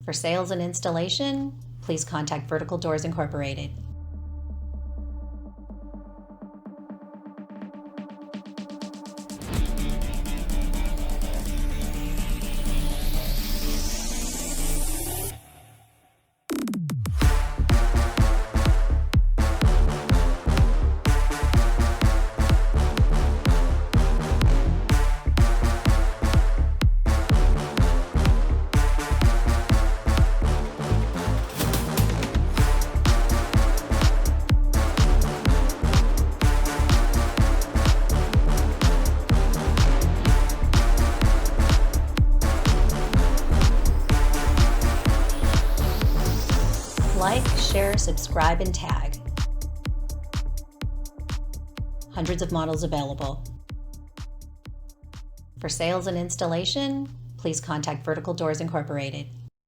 For sales and installation, please contact Vertical Doors Incorporated. Like, share, subscribe, and tag. Hundreds of models available. For sales and installation, please contact Vertical Doors Incorporated.